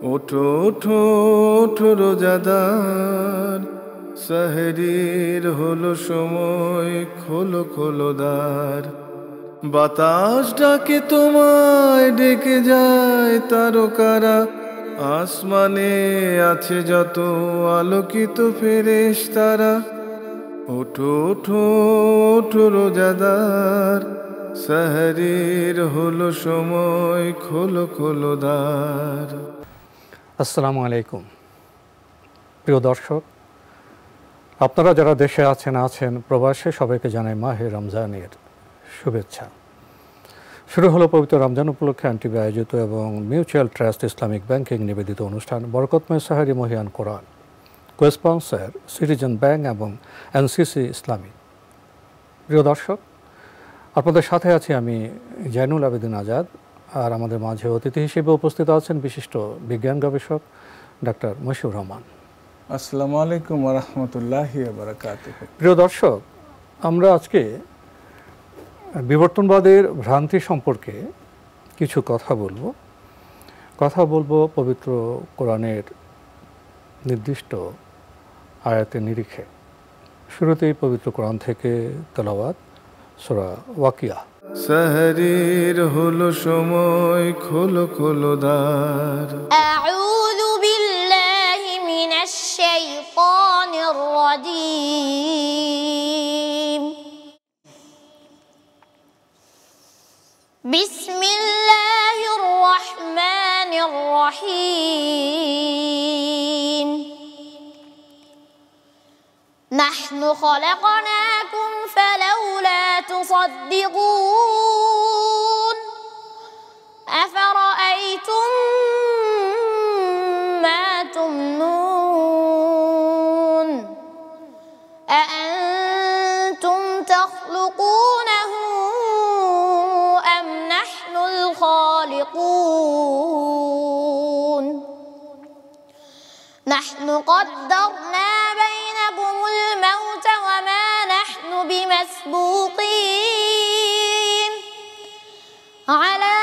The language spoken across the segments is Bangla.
ওঠো ওঠো ওঠো রোজাদার, সেহরির হলো সময়, খোলো খোলো দ্বার। বাতাস ডাকে তোমায়, ডেকে যায় তারকারা, আসমানে আছে যত আলোকিত ফেরেশতারা। ওঠো ওঠো ওঠো রোজাদার, সেহরির হলো সময়, খোলো খোলো দ্বার। আসসালামু আলাইকুম প্রিয় দর্শক, আপনারা যারা দেশে আছেন প্রবাসে, সবাইকে জানাই মাহে রমজানের শুভেচ্ছা। শুরু হলো পবিত্র রমজান উপলক্ষে এনটিভি আয়োজিত এবং মিউচুয়াল ট্রাস্ট ইসলামিক ব্যাংকিং নিবেদিত অনুষ্ঠান বরকতময় সাহারি মহিয়ান কোরআন, কো-স্পন্সর সিটিজেন ব্যাংক এবং এনসিসি ইসলামী। প্রিয় দর্শক, আপনাদের সাথে আছি আমি জয়নুল আবেদিন আজাদ, আর আমাদের মাঝে অতিথি হিসেবে উপস্থিত আছেন বিশিষ্ট বিজ্ঞান গবেষক ডাক্তার মশিউর রহমান। আসসালামু আলাইকুম ওয়া রাহমাতুল্লাহি ওয়া বারাকাতুহু। প্রিয় দর্শক, আমরা আজকে বিবর্তনবাদের ভ্রান্তি সম্পর্কে কিছু কথা বলবো পবিত্র কোরআনের নির্দিষ্ট আয়াতের নিরিখে। শুরুতেই পবিত্র কোরআন থেকে তেলাওয়াত সূরা ওয়াকিয়া। সেহরির হলো সময়, খোলো খোলো দ্বার। আউযু বিল্লাহি মিনাশ শাইতানির রাজীম। বিসমিল্লাহির রাহমানির রাহিম। নাহনু খলাকনাকুম ফালাউলা তুসাদ্দিকুন। আফারাআইতুম মা তুমনুন। আআনতুম তাখলুকুনহু আম নাহনুল খালিকুন। নাহনু قدرنا بينكم الموت وما نحن بمسبوقين على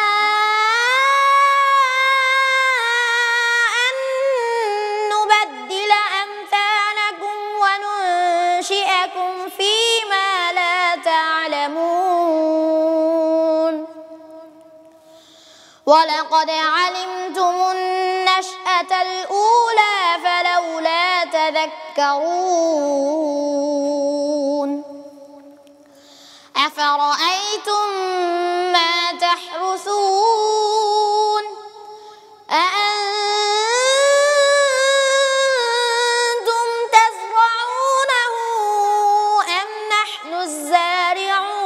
أن نبدل أمثالكم وننشئكم فيما لا تعلمون. ولقد علمتم النشأة الأولى فلولا تذكرون. أفرأيتم ما تحرثون. أأنتم تزرعونه أم نحن الزارعون.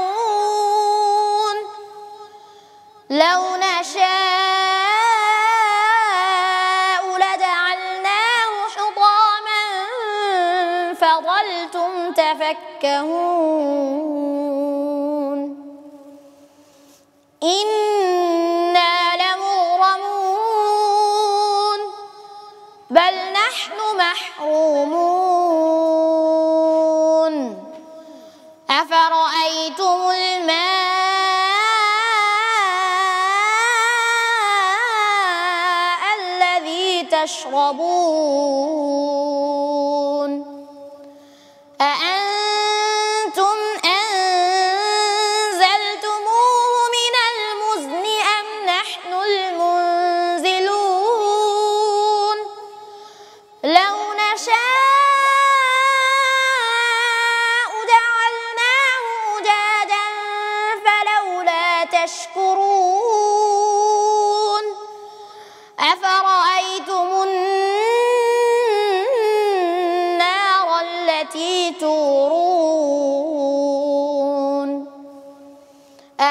لو نشاء لجعلناه حطاما فظلتم تفكهون. إنا لمغرمون بل نحن محرومون. أفرأيتم الماء الذي تشربون. أأنتم أنزلتموه من المزن أم نحن المنزلون. لو نشاء جعلناه أجاجا فلولا تشكرون. أفرأيتم النار التي تورون.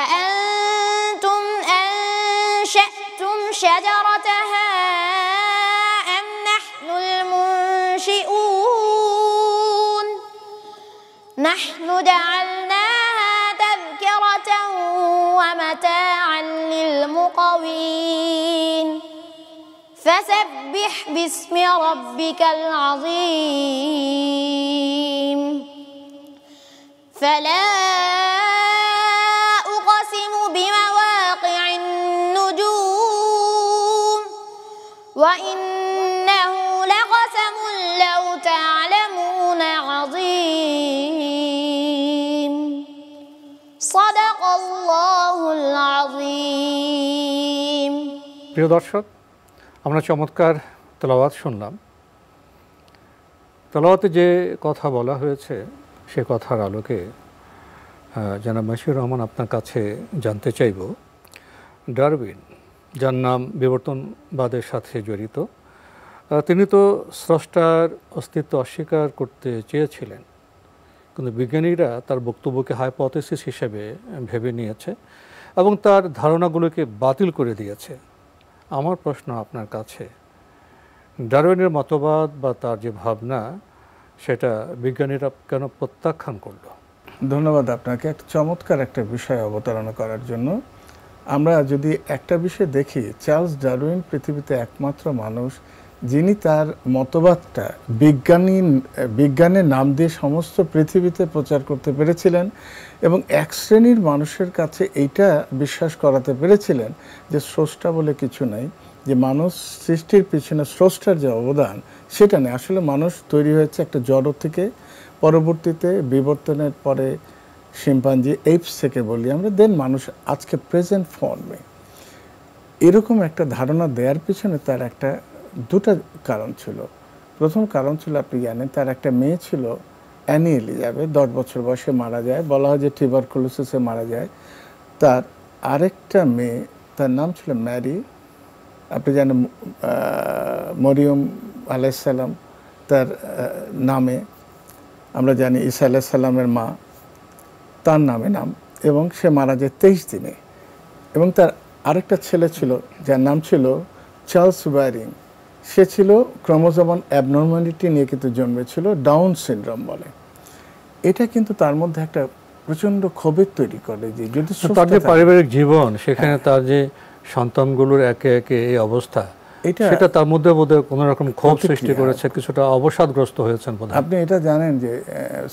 أأنتم أنشأتم شجرتها أم نحن المنشئون. نحن جعلناها تذكرة ومتاعا للمقوين. فسبح باسم ربك العظيم. فلا أقسم بمواقع النجوم وإنه لقسم لو تعلمون عظيم صدق الله العظيم প্রিয় দর্শক, আমরা চমৎকার তেলাওয়াত শুনলাম। তেলাওয়াতে যে কথা বলা হয়েছে সে কথার আলোকে জনাব মশিউর রহমান আপনার কাছে জানতে চাইব, ডারউইন যার নাম বিবর্তনবাদের সাথে জড়িত, তিনি তো স্রষ্টার অস্তিত্ব অস্বীকার করতে চেয়েছিলেন, কিন্তু বিজ্ঞানীরা তার বক্তব্যকে হাইপোথেসিস হিসেবে ভেবে নিয়েছে এবং তার ধারণাগুলোকে বাতিল করে দিয়েছে। আমার প্রশ্ন আপনার কাছে, ডারউইনের মতবাদ বা তার যে ভাবনা সেটা বিজ্ঞানীরা কেন প্রত্যাখ্যান করলো? ধন্যবাদ আপনাকে একটা চমৎকার একটা বিষয় অবতারণা করার জন্য। আমরা যদি একটা বিষয় দেখি, চার্লস ডারউইন পৃথিবীতে একমাত্র মানুষ যিনি তার মতবাদটা বিজ্ঞানের নাম দিয়ে সমস্ত পৃথিবীতে প্রচার করতে পেরেছিলেন এবং এক শ্রেণীর মানুষের কাছে এইটা বিশ্বাস করাতে পেরেছিলেন যে স্রষ্টা বলে কিছু নাই, যে মানুষ সৃষ্টির পিছনে স্রষ্টার যে অবদান সেটা নেই। আসলে মানুষ তৈরি হয়েছে একটা জড় থেকে, পরবর্তীতে বিবর্তনের পরে শিম্পাঞ্জি এইপস থেকে বলি আমরা, দেন মানুষ আজকে প্রেজেন্ট ফর্মে। এরকম একটা ধারণা দেওয়ার পিছনে তার একটা দুটা কারণ ছিল। প্রথম কারণ ছিল, আপনি জানেন, তার একটা মেয়ে ছিল অ্যানি এলিজাবেথ, 10 বছর বয়সে মারা যায়, বলা হয় যে টিউবারকুলোসিসে মারা যায়। তার আরেকটা মেয়ে, তার নাম ছিল ম্যারি, আপনি জানেন মরিয়ম আলাইসাল্লাম তার নামে, আমরা জানি ঈসা আলাইসাল্লামের মা, তার নামে নাম, এবং সে মারা যায় 23 দিনে। এবং তার আরেকটা ছেলে ছিল যার নাম ছিল চার্লস ওয়ারিং, সে ছিল ক্রোমোজোমাল অ্যাবনর্মালিটি নিয়ে কিন্তু জন্মেছিল, ডাউন সিনড্রোম বলে। এটা কিন্তু তার মধ্যে একটা প্রচণ্ড ক্ষোভের তৈরি করে যে যদি তার যে পারিবারিক জীবন, সেখানে তার যে সন্তানগুলোর একে একে এই অবস্থা, সেটা তার মধ্যে বোধহয় কোনো রকম ক্ষোভ সৃষ্টি করেছে, কিছুটা অবসাদগ্রস্ত হয়েছেন বোধহয়। আপনি এটা জানেন যে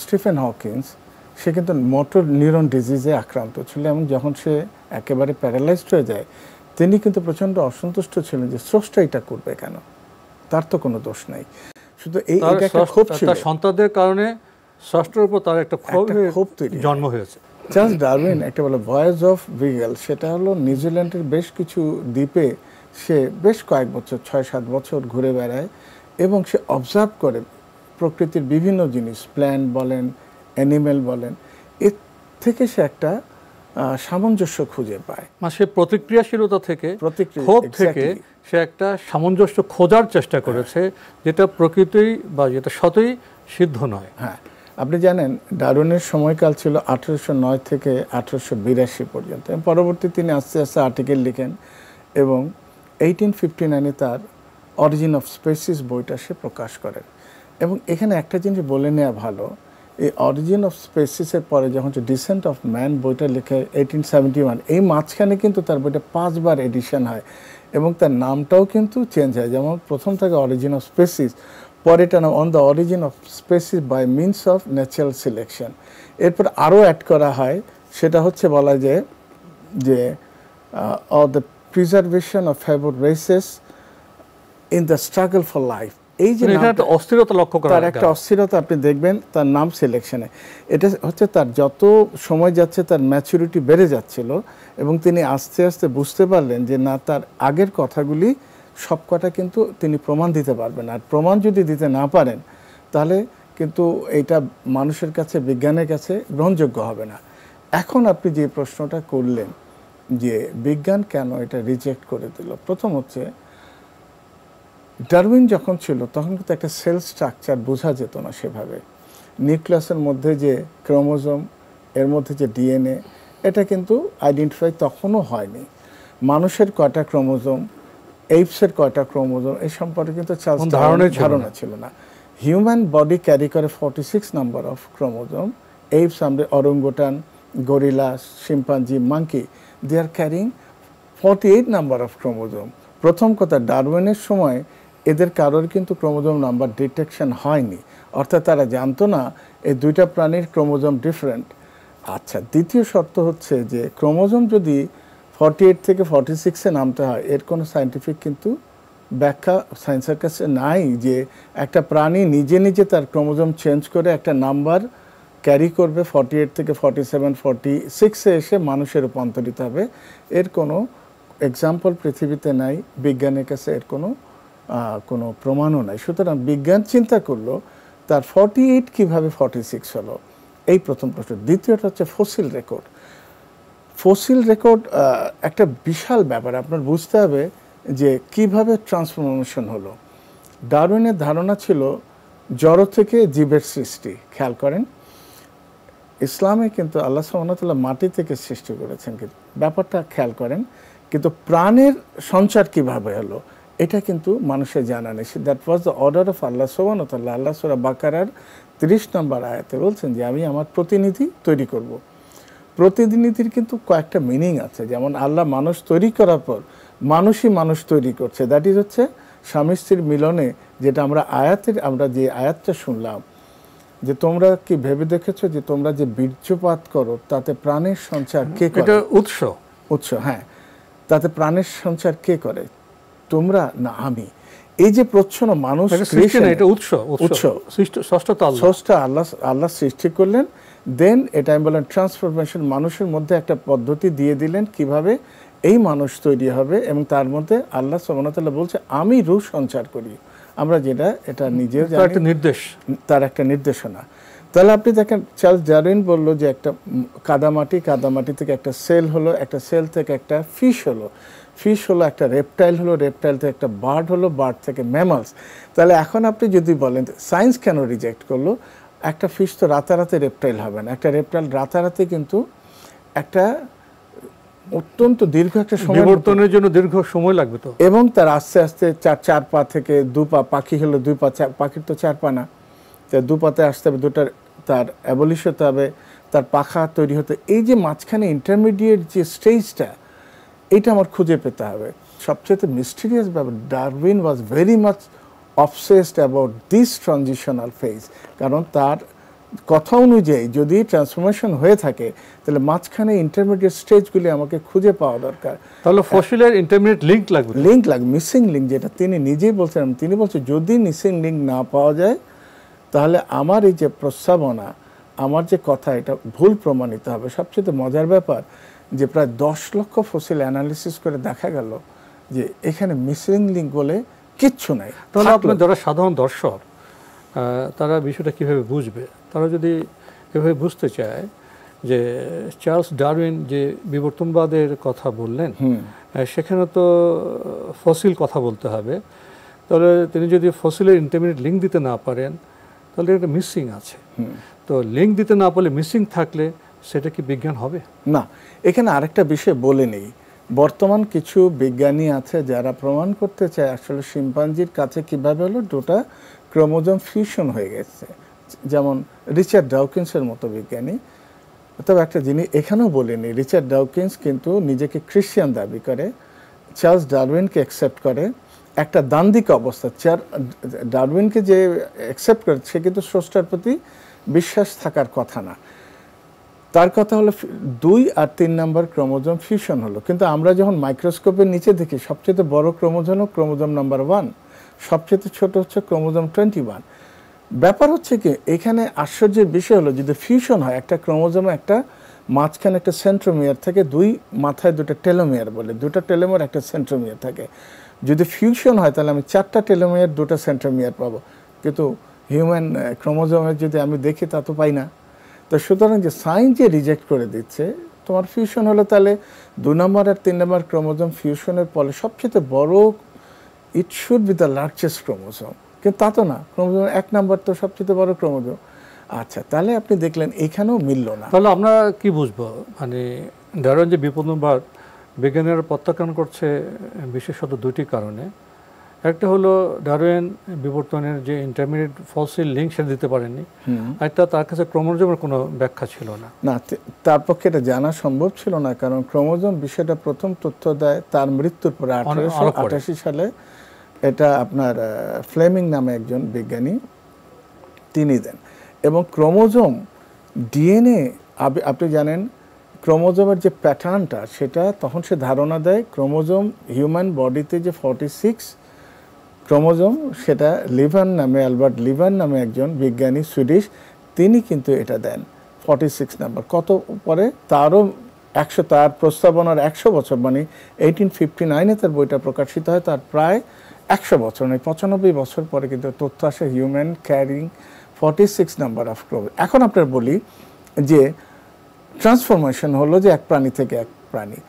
স্টিফেন হকিন্স, সে কিন্তু মোটর নিউরন ডিজিজে আক্রান্ত ছিল এবং যখন সে একেবারে প্যারালাইজড হয়ে যায়, তিনি কিন্তু প্রচণ্ড অসন্তুষ্ট ছিলেন যে স্রষ্টা এটা করবে কেন, তার তো কোনো দোষ নাই। শুধু এইটা একটা ক্ষোভ ছিল, তার সন্তানদের কারণে স্রষ্টার উপর তার একটা ক্ষোভ তৈরি জন্ম হয়েছে। চার্লস ডারউইন একটা বলে ভয়েস অফ বিগল, সেটা হলো নিউজিল্যান্ডের বেশ কিছু দ্বীপে সে বেশ কয়েক বছর, 6-7 বছর ঘুরে বেড়ায় এবং সে অবজার্ভ করে প্রকৃতির বিভিন্ন জিনিস, প্ল্যান্ট বলেন, অ্যানিমেল বলেন, এর থেকে সে একটা সামঞ্জস্য খুঁজে পায়। সে প্রতিক্রিয়াশীলতা থেকে, ক্ষোভ থেকে সে একটা সামঞ্জস্য খোঁজার চেষ্টা করেছে, যেটা প্রকৃতি বা যেটা সতই সিদ্ধ নয়। হ্যাঁ, আপনি জানেন ডারউইনের সময়কাল ছিল 1809 থেকে 1882 পর্যন্ত। পরবর্তী তিনি আস্তে আস্তে আর্টিকেল লিখেন এবং 1859-এ তার অরিজিন অফ স্পেসিস বইটা সে প্রকাশ করেন। এবং এখানে একটা জিনিস বলে নেওয়া ভালো, এই অরিজিন অফ স্পেসিসের পরে যখন ডিসেন্ট অফ ম্যান বইটা লেখে 1871, এই মাঝখানে কিন্তু তার বইটা 5 বার এডিশন হয় এবং তার নামটাও কিন্তু চেঞ্জ হয়। যেমন প্রথম থাকে অরিজিন অফ স্পেসিস, পরে এটা নাম on the origin of species by means of natural selection. এরপর আরও অ্যাড করা হয়, সেটা হচ্ছে বলা যায় যে of the preservation of favoured races in the struggle for life. এই যে অস্থিরতা লক্ষ্য করা, তার একটা অস্থিরতা আপনি দেখবেন তার নাম সিলেকশনে। এটা হচ্ছে তার যত সময় যাচ্ছে তার ম্যাচুরিটি বেড়ে যাচ্ছিল এবং তিনি আস্তে আস্তে বুঝতে পারলেন যে না, তার আগের কথাগুলি সবকটা কিন্তু তিনি প্রমাণ দিতে পারবেন, আর প্রমাণ যদি দিতে না পারেন তাহলে কিন্তু এটা মানুষের কাছে, বিজ্ঞানের কাছে গ্রহণযোগ্য হবে না। এখন আপনি যে প্রশ্নটা করলেন যে বিজ্ঞান কেন এটা রিজেক্ট করে দিল, প্রথম হচ্ছে ডারউইন যখন ছিল তখন কিন্তু একটা সেল স্ট্রাকচার বোঝা যেত না সেভাবে। নিউক্লিয়াসের মধ্যে যে ক্রোমোজোম, এর মধ্যে যে ডিএনএ, এটা কিন্তু আইডেন্টিফাই তখনও হয়নি। মানুষের কয়টা ক্রোমোজোম, এইপসের কয়টা ক্রোমোজোম, এই সম্পর্কে কিন্তু ধারণা ছিল না। হিউম্যান বডি ক্যারি করে 46 নাম্বার অফ ক্রোমোজোম। এইপস, আমরা orangutan, gorilla, chimpanzee, monkey, they are carrying 48 number of chromosome. প্রথম কথা, ডারউইনের সময় এদের কারোর কিন্তু ক্রোমোজোম নাম্বার ডিটেকশন হয়নি, অর্থাৎ তারা জানতো না এই দুইটা প্রাণীর ক্রোমোজোম ডিফারেন্ট। আচ্ছা, দ্বিতীয় শর্ত হচ্ছে যে ক্রোমোজোম যদি 48 থেকে 46-এ নামতে হয়, এর কোনো সায়েন্টিফিক কিন্তু ব্যাখ্যা সায়েন্সের কাছে নাই যে একটা প্রাণী নিজে নিজে তার ক্রোমোজোম চেঞ্জ করে একটা নাম্বার ক্যারি করবে 48 থেকে 47 46-এ এসে মানুষে রূপান্তরিত হবে। এর কোনো এক্সাম্পল পৃথিবীতে নাই, বিজ্ঞানের কাছে এর কোনো প্রমাণও নাই। সুতরাং বিজ্ঞান চিন্তা করলো তার 48 কিভাবে 46 হলো, এই প্রথম প্রশ্ন। দ্বিতীয়টা হচ্ছে ফসিল রেকর্ড। ফসিল রেকর্ড একটা বিশাল ব্যাপার। আপনার বুঝতে হবে যে কিভাবে ট্রান্সফরমেশন হলো। ডারউইনের ধারণা ছিল জড় থেকে জীবের সৃষ্টি। খেয়াল করেন, ইসলামে কিন্তু আল্লাহ সুবহানাহু ওয়া তাআলা মাটি থেকে সৃষ্টি করেছেন, কিন্তু ব্যাপারটা খেয়াল করেন, কিন্তু প্রাণের সঞ্চার কিভাবে হলো এটা কিন্তু মানুষের জানা নেই। That was the order of আল্লাহ সুবহানাহু ওয়া তাআলা। আল্লাহ সূরা বাকারার 30 নম্বর আয়াতে বলছেন যে আমি আমার প্রতিনিধি তৈরি করব। প্রতিনিধির কিন্তু কয়েকটা মিনিং আছে। যেমন আল্লাহ মানুষ তৈরি করার পর মানুষই মানুষ তৈরি করছে। দ্যাট ইজ হচ্ছে স্বামী স্ত্রীর মিলনে, যেটা আমরা যে আয়াতটা শুনলাম যে তোমরা কি ভেবে দেখেছো যে তোমরা যে বীর্যপাত করো তাতে প্রাণের সঞ্চার কে করে? এটা উৎস, হ্যাঁ, তাতে প্রাণের সঞ্চার কে করে? তোমরা না আমি। এই যে প্রচ্ছন্ন মানুষ, এটা উৎস স্রষ্টা আল্লাহ সৃষ্টি করলেন, দেন এটা আমি বললাম ট্রান্সফরমেশন, মানুষের মধ্যে একটা পদ্ধতি দিয়ে দিলেন কিভাবে এই মানুষ তৈরি হবে, এবং তার মধ্যে আল্লাহ সুবহানাহু ওয়া তাআলা বলছে আমি রূহ সঞ্চার করি। আমরা যেটা এটা নিজেও জানি, তার একটা নির্দেশনা। তাহলে আপনি দেখেন চার্লস ডারউইন বলল যে একটা কাদামাটি থেকে একটা সেল হলো, একটা সেল থেকে একটা ফিশ হলো একটা রেপটাইল হলো, রেপটাইল থেকে একটা বার্ড হলো, বার্ড থেকে ম্যামালস। তাহলে এখন আপনি যদি বলেন সায়েন্স কেন রিজেক্ট করলো, একটা ফিশ তো রাতারাতি রেপটাইল হবে না, একটা রেপটাইল রাতারাতি কিন্তু একটা অত্যন্ত দীর্ঘ একটা সময়, বিবর্তনের জন্য দীর্ঘ সময় লাগবে তো, এবং তার আস্তে আস্তে চার পা থেকে 2 পা, পাখি হলো 2 পা, পাখির তো 4 পা না, তার 2 পাতে আসতে হবে, দুটার তার অ্যাবলিশ হতে হবে, তার পাখা তৈরি হতে। এই যে মাঝখানে ইন্টারমিডিয়েট যে স্টেজটা, এটা আমার খুঁজে পেতে হবে। সবচেয়ে মিস্টিরিয়াস ব্যাপার, Darwin was very much obsessed about this transitional phase. কারণ তার কথা অনুযায়ী যদি ট্রান্সফরমেশন হয়ে থাকে তাহলে মাঝখানে ইন্টারমিডিয়েট স্টেজগুলি আমাকে খুঁজে পাওয়া দরকার। তাহলে ফসিলের ইন্টারমিডিয়েট লিঙ্ক লাগবে, মিসিং লিঙ্ক, যেটা তিনি নিজেই বলছেন। তিনি বলছেন যদি মিসিং লিঙ্ক না পাওয়া যায় তাহলে আমার এই যে প্রস্তাবনা, আমার যে কথা, এটা ভুল প্রমাণিত হবে। সবচেয়ে মজার ব্যাপার যে প্রায় 10 লক্ষ ফসিল অ্যানালিসিস করে দেখা গেল যে এখানে মিসিং লিঙ্ক বলে কিচ্ছু নাই। তাহলে আপনার যারা সাধারণ দর্শক তারা বিষয়টা কীভাবে বুঝবে? তারা যদি এভাবে বুঝতে চায় যে চার্লস ডারউইন যে বিবর্তনবাদের কথা বললেন, সেখানে তো ফসিল কথা বলতে হবে। তাহলে তিনি যদি ফসিলের ইন্টারমিডিয়েট লিঙ্ক দিতে না পারেন তাহলে একটা মিসিং আছে। তো লিঙ্ক দিতে না পারলে, মিসিং থাকলে সেটা কি বিজ্ঞান হবে না? এখানে আরেকটা বিষয় বলে নেই, বর্তমান কিছু বিজ্ঞানী আছে যারা প্রমাণ করতে চায় আসলে শিম্পাঞ্জির কাছে কিভাবে হলো দুটা ক্রোমোজোম ফিউশন হয়ে গেছে, যেমন রিচার্ড ডাউকিন্সের মতো বিজ্ঞানী। তবে একটা জিনিস এখানেও বলিনি, রিচার্ড ডাউকিন্স কিন্তু নিজেকে খ্রিস্টান দাবি করে, চার্লস ডারউইনকে অ্যাকসেপ্ট করে। একটা দ্বান্দ্বিক অবস্থা, ডারউইনকে যে অ্যাকসেপ্ট করে সে কিন্তু স্রষ্টার প্রতি বিশ্বাস থাকার কথা না। তার কথা হলো 2 আর 3 নম্বর ক্রোমোজোম ফিউশন হলো, কিন্তু আমরা যখন মাইক্রোস্কোপের নিচে দেখি সবচেয়ে বড় ক্রোমোজোম ক্রোমোজোম নাম্বার 1, সবচেয়ে ছোট হচ্ছে ক্রোমোজোম 21। ব্যাপার হচ্ছে কি, এখানে আশ্চর্যের বিষয় হলো যদি ফিউশন হয়, একটা ক্রোমোজোমে একটা মাঝখানে একটা সেন্ট্রোমিয়ার থাকে, 2 মাথায় 2টা টেলোমিয়ার বলে, 2টা টেলোমিয়ার একটা সেন্ট্রোমিয়ার থাকে। যদি ফিউশন হয় তাহলে আমি 4টা টেলোমিয়ার 2টা সেন্ট্রোমিয়ার পাবো, কিন্তু হিউম্যান ক্রোমোজোমের যদি আমি দেখি তা তো পাই না। তো সুতরাং যে সায়েন্স যে রিজেক্ট করে দিচ্ছে, তোমার ফিউশন হলো তাহলে 2 নম্বর আর 3 নম্বর ক্রোমোজোম ফিউশনের ফলে সবচেয়ে বড়, it should be the largest chromosome, কিন্তু তা তো না। ক্রোমোজোম 1 নম্বর তো সবচেয়ে বড় ক্রোমোজোম। আচ্ছা, তাহলে আপনি দেখলেন এখানেও মিলল না। তাহলে আমরা কি বুঝবো, মানে ডারউইন যে বিবর্তনবাদ বিজ্ঞানীরা প্রত্যাখ্যান করছে বিশেষত 2টি কারণে। একটা হলো ডারউইন বিবর্তনের যে ইন্টারমিডিয়েট ফসিল লিঙ্ক সেটা দিতে পারেননি, একটা তার কাছে ক্রোমোজোমের কোনো ব্যাখ্যা ছিল না। তার পক্ষে এটা জানা সম্ভব ছিল না, কারণ ক্রোমোজোম বিষয়টা প্রথম তথ্য দেয় তার মৃত্যুর পরে 1888 সালে। এটা আপনার ফ্লেমিং নামে একজন বিজ্ঞানী তিনি দেন। এবং ক্রোমোজোম ডিএনএ, আপনি জানেন ক্রোমোজোমের যে প্যাটার্নটা, সেটা তখন সে ধারণা দেয় ক্রোমোজোম হিউম্যান বডিতে যে 46 ক্রোমোজোম, সেটা লিভার নামে, অ্যালবার্ট লিভার নামে একজন বিজ্ঞানী সুইডিশ, তিনি কিন্তু এটা দেন 46 নাম্বার। কত পরে তারও 100, তার প্রস্তাবনার 100 বছর, মানে 1859-এ তার বইটা প্রকাশিত হয়, তার প্রায় 100 বছর, মানে 95 বছর পরে কিন্তু তথ্য আসে human carrying 46 number of chromosome. এখন আপনার বলি যে ট্রান্সফরমেশন হলো যে এক প্রাণী থেকে এক প্রাণী।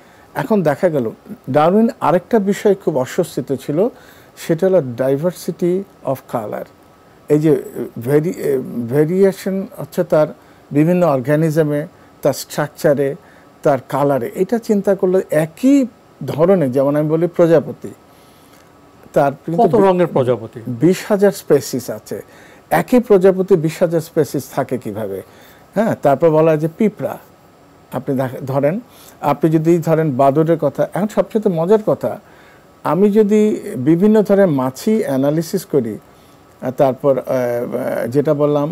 এখন দেখা গেল ডারউইন আরেকটা বিষয় খুব অস্বস্তিত ছিল, সেটা হলো ডাইভার্সিটি অফ কালার। এই যে ভেরিয়েশন হচ্ছে তার বিভিন্ন অর্গানিজমে, তার স্ট্রাকচারে, তার কালারে। এটা চিন্তা করলে একই ধরনের, যেমন আমি বলি প্রজাপতি, তার কত রঙের প্রজাপতি, 20,000 স্পেসিস আছে। একই প্রজাপতি 20,000 স্পেসিস থাকে কিভাবে? হ্যাঁ, তারপর বলা হয় যে পিঁপড়া, আপনি ধরেন, আপনি যদি ধরেন বাদুড়ের কথা। এখন সবচেয়ে মজার কথা, আমি যদি বিভিন্ন ধরনের মাছি অ্যানালিসিস করি, তারপর যেটা বললাম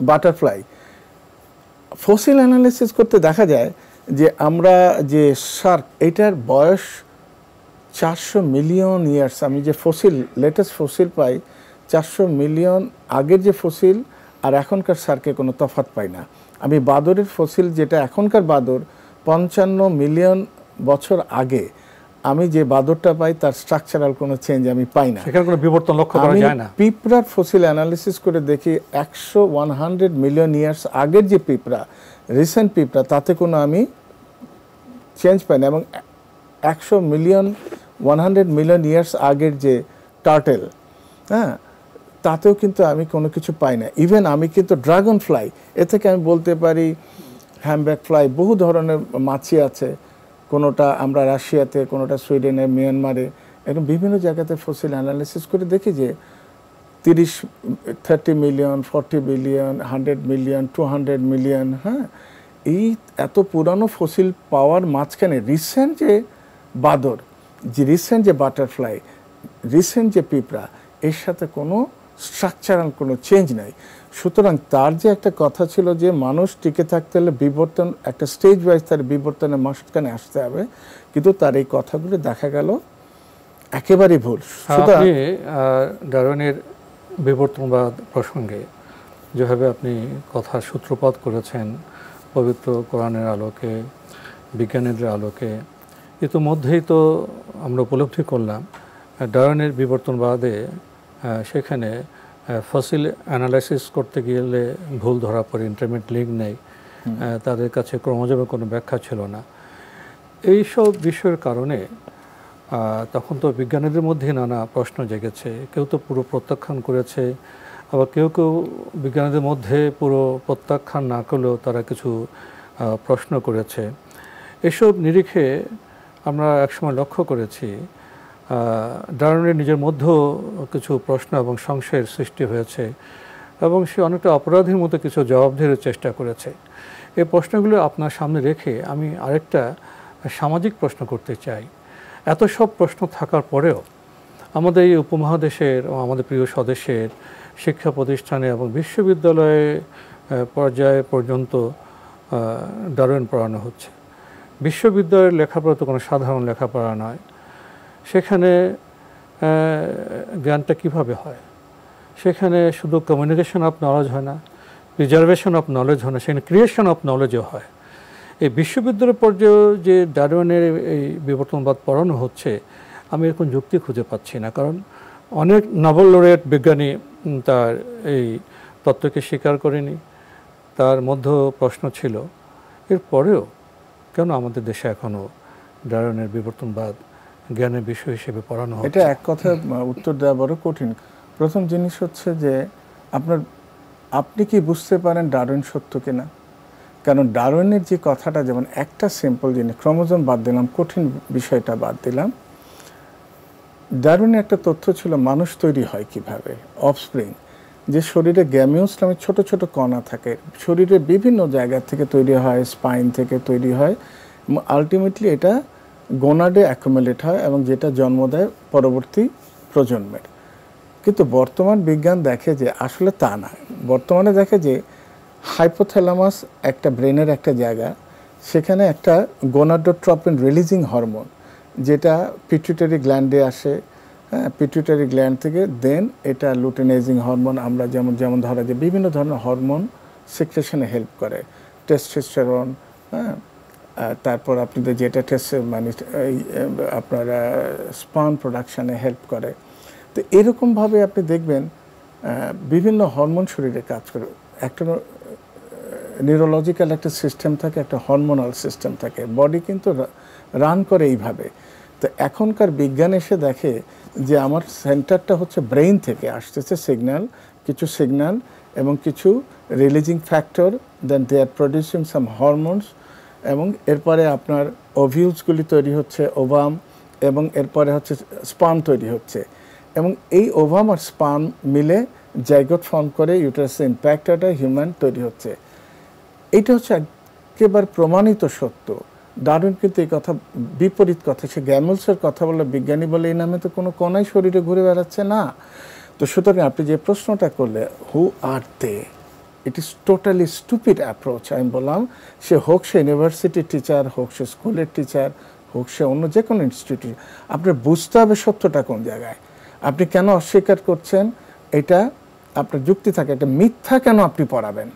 বাটারফ্লাই, ফসিল অ্যানালিসিস করতে দেখা যায় যে আমরা যে শার্ক, এটার বয়স 400 মিলিয়ন ইয়ার্স। আমি যে ফসিল, লেটেস্ট ফসিল পাই, 400 মিলিয়ন আগের যে ফসিল আর এখনকার শার্কে কোনো তফাৎ পাই না। আমি বাদরের ফসিল, যেটা এখনকার বাদর 55 মিলিয়ন বছর আগে, আমি যে বাদরটা পাই তার স্ট্রাকচারাল কোনো চেঞ্জ আমি পাই না, সেখানে কোনো বিবর্তন লক্ষ্য করা যায় না। পিঁপড়ার ফসিল অ্যানালিসিস করে দেখি 100 মিলিয়ন ইয়ার্স আগের যে পিঁপড়া, রিসেন্ট পিঁপড়া, তাতে কোনো আমি চেঞ্জ পাই না। এবং 100 মিলিয়ন ইয়ার্স আগের যে টার্টেল, হ্যাঁ, তাতেও কিন্তু আমি কোনো কিছু পাই না। ইভেন আমি কিন্তু ড্রাগন ফ্লাই, এ থেকে আমি বলতে পারি হ্যামব্যাক ফ্লাই, বহু ধরনের মাছি আছে, কোনোটা আমরা রাশিয়াতে, কোনোটা সুইডেনে, মিয়ানমারে, এরকম বিভিন্ন জায়গাতে ফসিল অ্যানালিসিস করে দেখি যে 30 মিলিয়ন, 40 বিলিয়ন, 100 মিলিয়ন, 200 মিলিয়ন। হ্যাঁ, এই এত পুরানো ফসিল পাওয়ার মাঝখানে রিসেন্ট যে বাদর, যে রিসেন্ট যে বাটারফ্লাই, রিসেন্ট যে পিঁপড়া, এর সাথে কোনো স্ট্রাকচারাল কোনো চেঞ্জ নাই। সুতরাং তার যে একটা কথা ছিল যে মানুষ টিকে থাকতে হলে বিবর্তন, একটা স্টেজ ওয়াইজ তার বিবর্তনের মাঝখানে আসতে হবে, কিন্তু তার এই কথাগুলো দেখা গেল একেবারেই ভুল। আপনি ডারউইনের বিবর্তনবাদ প্রসঙ্গে যেভাবে আপনি কথার সূত্রপাত করেছেন পবিত্র কোরআনের আলোকে, বিজ্ঞানীদের আলোকে, ইতিমধ্যেই তো আমরা উপলব্ধি করলাম ডারউইনের বিবর্তনবাদে সেখানে ফসিল অ্যানালাইসিস করতে গেলে ভুল ধরা পড়ে, ইন্টারমিডিয়েট লিঙ্ক নেই, তাদের কাছে ক্রোমোজোমের কোনো ব্যাখ্যা ছিল না। এইসব বিষয়ের কারণে তখন তো বিজ্ঞানীদের মধ্যে নানা প্রশ্ন জেগেছে। কেউ তো পুরো প্রত্যাখ্যান করেছে, আবার কেউ কেউ বিজ্ঞানীদের মধ্যে পুরো প্রত্যাখ্যান না করলেও তারা কিছু প্রশ্ন করেছে। এসব নিরিখে আমরা একসময় লক্ষ্য করেছি ডারউইনের নিজের মধ্যেও কিছু প্রশ্ন এবং সংশয়ের সৃষ্টি হয়েছে, এবং সে অনেকটা অপরাধীর মতো কিছু জবাবদিহির চেষ্টা করেছে। এই প্রশ্নগুলো আপনার সামনে রেখে আমি আরেকটা সামাজিক প্রশ্ন করতে চাই। এত সব প্রশ্ন থাকার পরেও আমাদের এই উপমহাদেশের ও আমাদের প্রিয় স্বদেশের শিক্ষা প্রতিষ্ঠানে এবং বিশ্ববিদ্যালয়ে পর্যায়ে পর্যন্ত ডারউইন পড়ানো হচ্ছে। বিশ্ববিদ্যালয়ের লেখাপড়া তো কোনো সাধারণ লেখাপড়া নয়। সেখানে জ্ঞানটা কিভাবে হয়? সেখানে শুধু কমিউনিকেশন অফ নলেজ হয় না, প্রিজার্ভেশন অফ নলেজ হয় না, সেখানে ক্রিয়েশন অফ নলেজও হয়। এই বিশ্ববিদ্যালয় পর্যায়ে যে ডারউইনের এই বিবর্তনবাদ পড়ানো হচ্ছে, আমি এরকম যুক্তি খুঁজে পাচ্ছি না। কারণ অনেক নোবেল লরেট বিজ্ঞানী তার এই তত্ত্বকে স্বীকার করেনি, তার মধ্যেও প্রশ্ন ছিল। এরপরেও কেন আমাদের দেশে এখনও ডারউইনের বিবর্তনবাদ জ্ঞানের বিষয় হিসেবে পড়ানো হয়? এটা এক কথা উত্তর দেওয়া বড় কঠিন। প্রথম জিনিস হচ্ছে যে আপনি কি বুঝতে পারেন ডারউইন সত্য কিনা? কারণ ডারউইনের যে কথাটা, যেমন একটা সিম্পল জিনিস, ক্রোমোজোম বাদ দিলাম, কঠিন বিষয়টা বাদ দিলাম, ডারউইনের একটা তথ্য ছিল মানুষ তৈরি হয় কিভাবে, অফস্প্রিং, যে শরীরে গ্যামিউস নামে ছোট ছোট কণা থাকে, শরীরের বিভিন্ন জায়গা থেকে তৈরি হয়, স্পাইন থেকে তৈরি হয়, আলটিমেটলি এটা গোনাডে অ্যাকুমুলেট হয় এবং যেটা জন্ম দেয় পরবর্তী প্রজন্মের। কিন্তু বর্তমান বিজ্ঞান দেখে যে আসলে তা না। বর্তমানে দেখে যে হাইপোথ্যালামাস একটা ব্রেনের একটা জায়গা, সেখানে একটা গোনাডোট্রপিন রিলিজিং হরমোন, যেটা পিটুইটারি গ্ল্যান্ডে আসে, হ্যাঁ, পিটুইটারি গ্ল্যান্ড থেকে, দেন এটা লুটেনাইজিং হরমোন, আমরা যেমন ধরা যায় বিভিন্ন ধরনের হরমোন সিক্রেশনে হেল্প করে, টেস্টোস্টেরন, হ্যাঁ, তারপর আপনাদের যেটা মানে আপনার স্পার্ম প্রোডাকশানে হেল্প করে। তো এরকমভাবে আপনি দেখবেন বিভিন্ন হরমোন শরীরে কাজ করে। একটা নিউরোলজিক্যাল একটা সিস্টেম থাকে, একটা হরমোনাল সিস্টেম থাকে, বডি কিন্তু রান করে এইভাবে। তো এখনকার বিজ্ঞান এসে দেখে যে আমার সেন্টারটা হচ্ছে ব্রেইন থেকে আসতেছে সিগন্যাল এবং কিছু releasing factor, then they are producing some hormones, এবং এরপরে আপনার ওভিউলসগুলি তৈরি হচ্ছে, ওভাম, এবং এরপরে হচ্ছে স্পার্ম তৈরি হচ্ছে, এবং এই ওভাম আর স্পার্ম মিলে জাইগোট ফর্ম করে ইউটারাসে ইম্প্যাক্ট একটা হিউম্যান তৈরি হচ্ছে। এইটা হচ্ছে একেবারে প্রমাণিত সত্য। ডারউইন কিন্তু এই কথা বিপরীত কথা, সে গ্যামেলসের কথা বলে, বিজ্ঞানী বলে এই নামে তো কোনো কণাই শরীরে ঘুরে বেড়াচ্ছে না। তো সুতরাং আপনি যে প্রশ্নটা করলে who are they, it is totally stupid approach. আমি বললাম সে হোক সে ইউনিভার্সিটির টিচার, হোক সে স্কুলের টিচার, হোক সে অন্য যে কোনো ইনস্টিটিউট, আপনার বুঝতে হবে সত্যটা কোন জায়গায়। আপনি কেন অস্বীকার করছেন এটা আপনার যুক্তি থাকে, এটা মিথ্যা কেন আপনি পড়াবেন?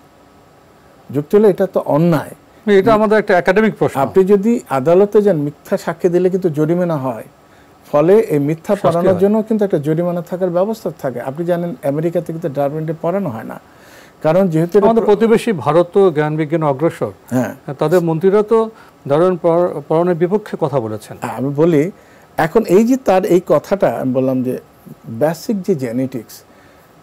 যুক্তি হলো এটা তো অন্যায়, এটা আমাদের একটা একাডেমিক প্রশ্ন। আপনি যদি আদালতে যান মিথ্যা সাক্ষী দিলে কিন্তু জরিমানা হয়, ফলে এই মিথ্যা পড়ানোর জন্য কিন্তু একটা জরিমানা থাকার ব্যবস্থা থাকে। আপনি জানেন আমেরিকাতে কিন্তু ডারউইনে পড়ানো হয় না, কারণ যেহেতু আমাদের প্রতিবেশী ভারত তো জ্ঞান বিজ্ঞান অগ্রসর, হ্যাঁ, তাদের মন্ত্রীরা তো ডারউইন পড়ানোর বিপক্ষে কথা বলেছেন। আমি বলি এখন এই যে তার এই কথাটা আমি বললাম যে বেসিক যে জেনেটিক্স,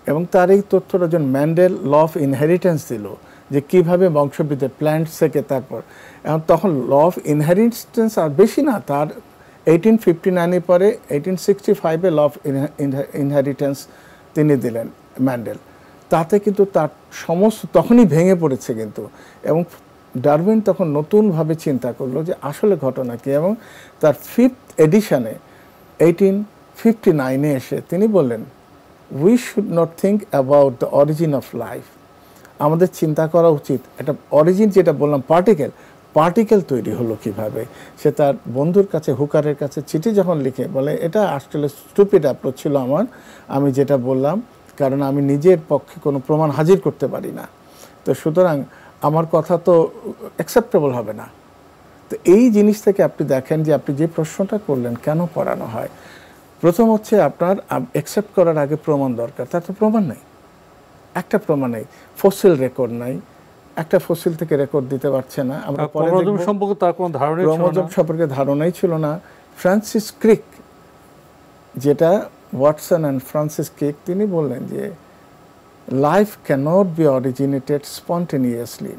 এবং তার এই তথ্যটা যখন ম্যান্ডেল ল অফ ইনহেরিটেন্স দিল যে কীভাবে বংশবৃদ্ধি প্ল্যান্টস থেকে, তারপর এখন তখন ল অফ ইনহেরিটেন্স আর বেশি না, তার 1859 পরে 1865 ল অফ ইনহেরিটেন্স তিনি দিলেন ম্যান্ডেল। তাতে কিন্তু তার সমস্ত তখনই ভেঙে পড়েছে কিন্তু, এবং ডারউইন তখন নতুনভাবে চিন্তা করলো যে আসলে ঘটনা কী, এবং তার 5th এডিশনে 1859 এসে তিনি বললেন we should not think about the origin of life, আমাদের চিন্তা করা উচিত একটা অরিজিন, যেটা বললাম পার্টিকেল তৈরি হলো কিভাবে। সে তার বন্ধুর কাছে, হুকারের কাছে চিঠি যখন লিখে বলে এটা আসলে স্টুপিড অ্যাপ্রোচ ছিল আমি যেটা বললাম, কারণ আমি নিজের পক্ষে কোনো প্রমাণ হাজির করতে পারি না, তো সুতরাং আমার কথা তো অ্যাকসেপ্টেবল হবে না। তো এই জিনিস থেকে আপনি দেখেন যে আপনি যে প্রশ্নটা করলেন কেন পড়ানো হয়, প্রথম হচ্ছে আপনার অ্যাকসেপ্ট করার আগে প্রমাণ দরকার, তার তো প্রমাণ নেই, একটা প্রমাণ নেই, ফসিল রেকর্ড নাই, একটা ফসিল থেকে রেকর্ড দিতে পারছে না। আমরা ক্রোমোজোম সম্পর্কে তার কোনো ধারণা ছিল না, ক্রোমোজোম সম্পর্কে ধারণাই ছিল না। ফ্রান্সিস ক্রিক, যেটা ওয়াটসন অ্যান্ড ফ্রান্সিস ক্রিক, তিনি বললেন যে life cannot be originated spontaneously.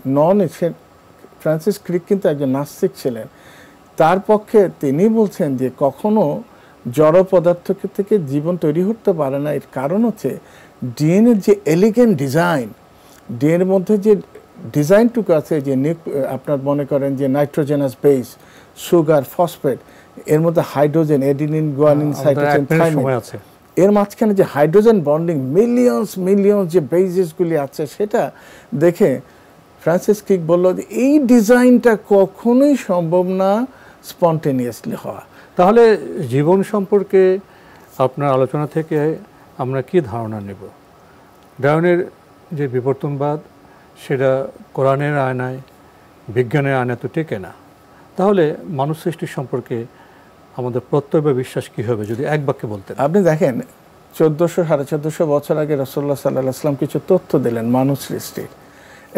Francis Crick কিন্তু একজন নাস্তিক ছিলেন, তার পক্ষে তিনি বলছেন যে কখনো জড় পদার্থ থেকে জীবন তৈরি হতে পারে না। এর কারণ হচ্ছে ডিএনএর যে এলিগেন্ট ডিজাইন, ডিএনএর মধ্যে যে ডিজাইনটুকু আছে, যে আপনার মনে করেন যে নাইট্রোজেনাস বেস, সুগার, ফসফেট, এর মধ্যে hydrogen, adenine, guanine, cytosine, thymine, এর মাঝখানে যে হাইড্রোজেন বন্ডিং মিলিয়ন্স যে বেসেসগুলি আছে, সেটা দেখে ফ্রান্সিস ক্রিক বলল যে এই ডিজাইনটা কখনোই সম্ভব না স্পন্টেনিয়াসলি হওয়া। তাহলে জীবন সম্পর্কে আপনার আলোচনা থেকে আমরা কি ধারণা নেব? ডারউইনের যে বিবর্তনবাদ, সেটা কোরআনের আয়নায়, বিজ্ঞানের আয়নায় তো টেকে না। তাহলে মানুষ সৃষ্টি সম্পর্কে আমাদের প্রত্যয় বা বিশ্বাস কী হবে যদি এক বাক্যে বলতেন? আপনি দেখেন 1400-1450 বছর আগে রাসূলুল্লাহ সাল্লাল্লাহু আলাইহি ওয়াসাল্লাম কিছু তথ্য দিলেন মানুষ সৃষ্টির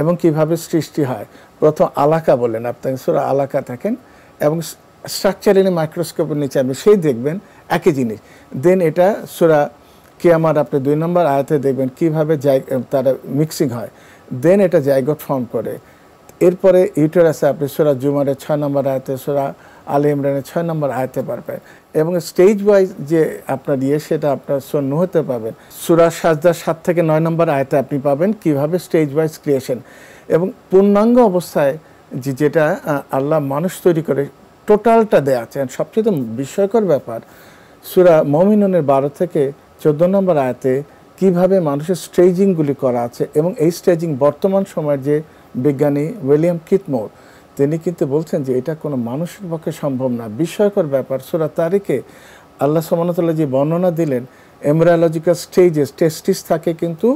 এবং কিভাবে সৃষ্টি হয়। প্রথম আলাকা বলেন, আপনি সূরা আলাকা দেখেন এবং স্ট্রাকচারালি মাইক্রোস্কোপের নিচে আপনি সেই দেখবেন একই জিনিস। দেন এটা সূরা কিয়ামার আপনি 2 নম্বর আয়াতে দেখবেন কিভাবে তারা মিক্সিং হয়, দেন এটা জাইগোট ফর্ম করে। এরপরে ইউটেরাসে আপনি সূরা জুমারের 6 নম্বর আয়াতে, সূরা আলে ইমরানের 6 নম্বর আয়াতে পারবেন, এবং স্টেজ ওয়াইজ যে আপনার সেটা আপনার সন্ন হতে পাবেন। সূরা সাজদার 7 থেকে 9 নম্বর আয়াতে আপনি পাবেন কিভাবে স্টেজ ওয়াইজ ক্রিয়েশন, এবং পূর্ণাঙ্গ অবস্থায় যেটা আল্লাহ মানুষ তৈরি করে টোটালটা দেয়া আছে। সবচেয়ে বিস্ময়কর ব্যাপার, সূরা মুমিনুনের 12 থেকে 14 নম্বর আয়াতে কিভাবে মানুষের স্টেজিংগুলি করা আছে, এবং এই স্টেজিং বর্তমান সময়ের যে বিজ্ঞানী উইলিয়াম কিথমোর, তিনি কিন্তু বলছেন যে এটা কোনো মানুষের পক্ষে সম্ভব না। বিস্ময়কর ব্যাপার, সূরা তারিখে আল্লাহ সুবহানাহু ওয়া তাআলা যে বর্ণনা দিলেন এমব্রায়োলজিক্যাল স্টেজেস টেস্টিস থাকে কিন্তু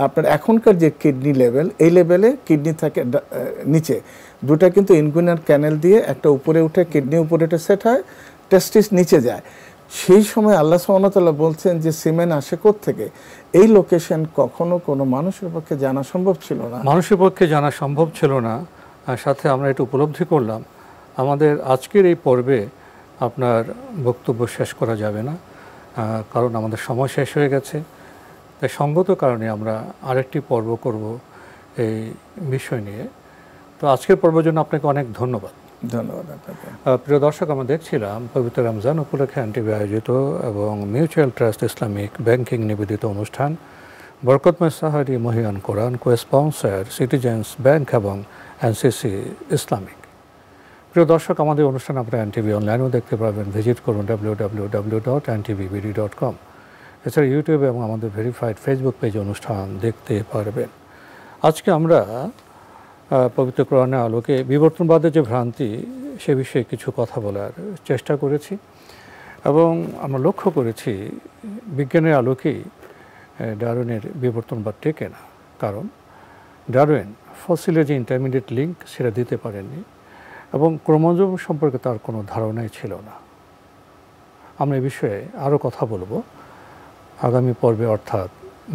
আপনার এখনকার যে কিডনি লেভেল এই লেভেলে কিডনি থাকে নিচে, দুটা কিন্তু ইনগুইনাল ক্যানেল দিয়ে একটা উপরে উঠে কিডনি উপরে উঠে সেট হয়, টেস্টিস নিচে যায়। সেই সময় আল্লাহ সুবহানাহু ওয়া তাআলা বলছেন যে সিমেন আসে থেকে, এই লোকেশন কখনো কোনো মানুষের পক্ষে জানা সম্ভব ছিল না, মানুষের পক্ষে জানা সম্ভব ছিল না। আর সাথে আমরা এটা উপলব্ধি করলাম আমাদের আজকের এই পর্বে আপনার বক্তব্য শেষ করা যাবে না, কারণ আমাদের সময় শেষ হয়ে গেছে। তাই সঙ্গত কারণে আমরা আরেকটি পর্ব করব এই বিষয় নিয়ে। তো আজকের পর্বের জন্য আপনাকে অনেক ধন্যবাদ। ধন্যবাদ আপনাকে। প্রিয় দর্শক, আমরা দেখছিলাম পবিত্র রমজান উপলক্ষে এনটিভি আয়োজিত এবং মিউচুয়াল ট্রাস্ট ইসলামিক ব্যাংকিং নিবেদিত অনুষ্ঠান বরকতময় সাহারি মহিয়ান কোরআন কো স্পন্সর সিটিজেন্স ব্যাংক এবং এনসিসি ইসলামিক। প্রিয় দর্শক, আমাদের অনুষ্ঠান আপনারা এনটিভি অনলাইনেও দেখতে পারবেন। ভিজিট করুন www.ntvbd.com। এছাড়া ইউটিউবে এবং আমাদের ভেরিফাইড ফেসবুক পেজে অনুষ্ঠান দেখতে পারবেন। আজকে আমরা পবিত্র কোরআনের আলোকে বিবর্তনবাদের যে ভ্রান্তি সে বিষয়ে কিছু কথা বলার চেষ্টা করেছি এবং আমরা লক্ষ্য করেছি বিজ্ঞানের আলোকেই ডারউইনের বিবর্তনবাদ টেকে না। কারণ ডারউইন ফসিলের যে ইন্টারমিডিয়েট লিঙ্ক সেটা দিতে পারেননি এবং ক্রোমোজোম সম্পর্কে তার কোনো ধারণাই ছিল না। আমরা এই বিষয়ে আরও কথা বলবো আগামী পর্বে, অর্থাৎ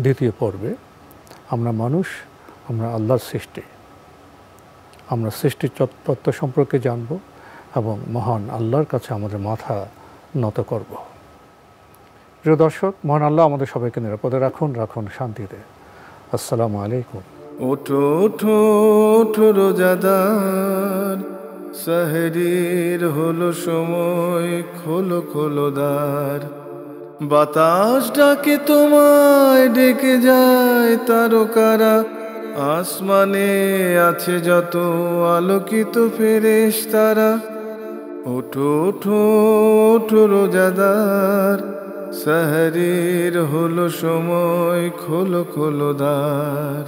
দ্বিতীয় পর্বে। আমরা মানুষ, আমরা আল্লাহর সৃষ্টি, আমরা সৃষ্টির তত্ত্ব সম্পর্কে জানব এবং মহান আল্লাহর কাছে আমাদের মাথা নত করব। প্রিয় দর্শক, মহান আল্লাহ আমাদের সবাইকে নিরাপদে রাখুন, রাখুন শান্তিতে। আসসালামু আলাইকুম। ওঠো ওঠো ওঠো রোজাদার, সাহরির হলো সময়, খোলো খোলো দ্বার। বাতাস ডাকে তোমায়, ডেকে যায় তারকারা, আসমানে আছে যত আলোকিত ফেরেশতারা। ওঠো ওঠো ওঠো রোজাদার, সাহরির হলো সময়, খোলো খোলো দ্বার।